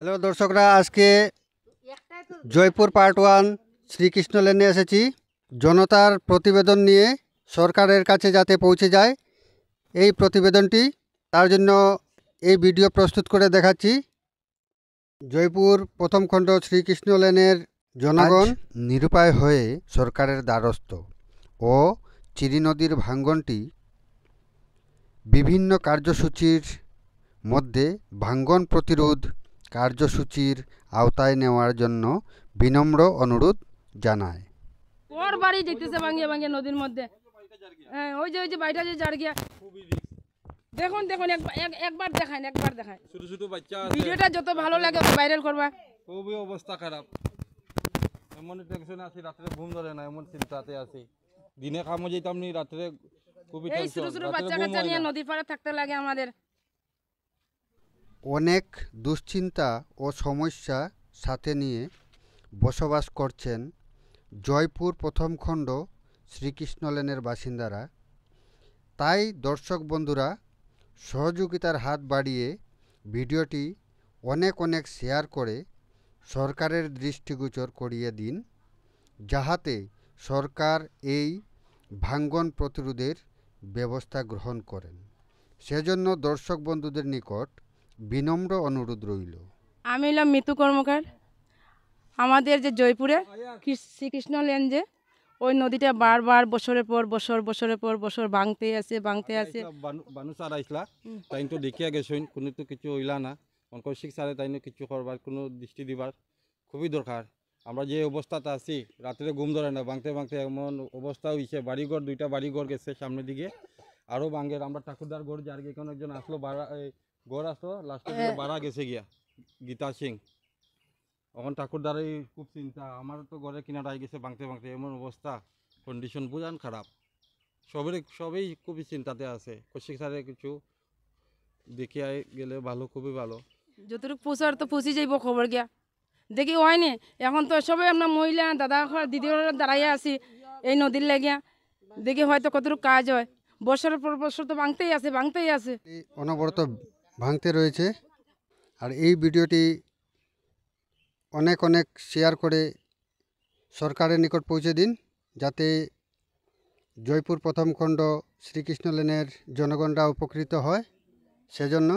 Hello দর্শকরা, আজকে Jaipur part 1 Shrikrishna লেনে এসেছি। জনতার প্রতিবেদন নিয়ে সরকারের কাছে যাতে পৌঁছে যায় এই প্রতিবেদনটি, তার জন্য এই ভিডিও প্রস্তুত করে দেখাচ্ছি। জয়পুর প্রথম খণ্ড শ্রীকৃষ্ণ লেনের জনগণ নিরুপায় হয়ে সরকারের দ্বারস্থ ও চিরি নদীর ভাঙ্গনটি বিভিন্ন কার্যসূচির মধ্যে ভাঙ্গন প্রতিরোধ কার্যসূচির আওতায় নেওয়ার জন্য বিনম্র অনুরোধ জানায়। ওর বাড়ি দেখতেছে ভাঙিয়ে ভাঙিয়ে নদীর মধ্যে। হ্যাঁ, ওই যে বাইটা যে জার গিয়া দেখুন দেখুন একবার দেখান ছোট ছোট বাচ্চা ভিডিওটা যত ভালো লাগে ভাইরাল করবা। খুবই অবস্থা খারাপ, এমন টেনশন আছে, রাত্রে ঘুম ধরে না, এমন চিন্তাতে আছি। দিনে কামো যেতাম নি, রাত্রে খুবই এই ছোট টেনশন, ছোট রাত্রে বাচ্চা ঘুম কাচ্চা হয় নিয়ে না। নদীর পাড়ে থাকতে লাগে আমাদের। অনেক দুশ্চিন্তা ও সমস্যা সাথে নিয়ে বসবাস করছেন জয়পুর প্রথম খণ্ড শ্রীকৃষ্ণ লেনের বাসিন্দারা। তাই দর্শক বন্ধুরা সহযোগিতার হাত বাড়িয়ে ভিডিওটি অনেক শেয়ার করে সরকারের দৃষ্টিগোচর করিয়ে দিন, যাহাতে সরকার এই ভাঙ্গন প্রতিরোধের ব্যবস্থা গ্রহণ করেন। সেজন্য দর্শক বন্ধুদের নিকট বিনম্র অনুরোধ রইল। আমি হলাম মিতু কর্মকার। আমাদের যে জয়পুরে শ্রীকৃষ্ণ লেন, যে ওই নদীটা বারবার বছরের পর বছর ভাঙতে আছে। বানু স্যার আইসলা, তাই তো দেখিয়া গেছেন, কোনো তো কিছু হইলা না। কৌশিক স্যারে তাই কিছু করবার, কোনো দৃষ্টি দিবার খুবই দরকার। আমরা যে অবস্থাতে আছি, রাত্রে ঘুম ধরে না, ভাঙতে ভাঙতে এমন অবস্থা হয়েছে। বাড়িঘর, দুইটা বাড়িঘর গেছে সামনের দিকে, আরও ভাঙের। আমরা ঠাকুরদার ঘর যার গিয়ে কোনো একজন আসলো, বাড়া ঘর আসলো, লাস্টে বাড়া গেছে গিয়া গীতা সিং। এখন ঠাকুরদারই খুব চিন্তা, আমার তো ঘরে কিনাটাই গেছে ভাঙতে ভাঙতে, এমন অবস্থা, কন্ডিশন বুঝান খারাপ। সবই খুবই চিন্তাতে আছে। কৌশিক স্যারে কিছু দেখিয়ে গেলে ভালো, খুবই ভালো। যতটুকু পৌঁছার তো পৌঁছে যাইব, খবর গিয়া দেখি হয়নি। এখন তো সবাই আমরা মহিলা দাদা দিদিরা দাঁড়াইয়া আছি এই নদীর লাগিয়া, দেখি হয়তো কতটুকু কাজ হয়। বছরের পর বছর তো ভাঙতেই আছে। এই অনবরত ভাঙতে রয়েছে, আর এই ভিডিওটি অনেক শেয়ার করে সরকারের নিকট পৌঁছে দিন, যাতে জয়পুর প্রথম খণ্ড শ্রীকৃষ্ণ লেনের জনগণরা উপকৃত হয়। সেজন্য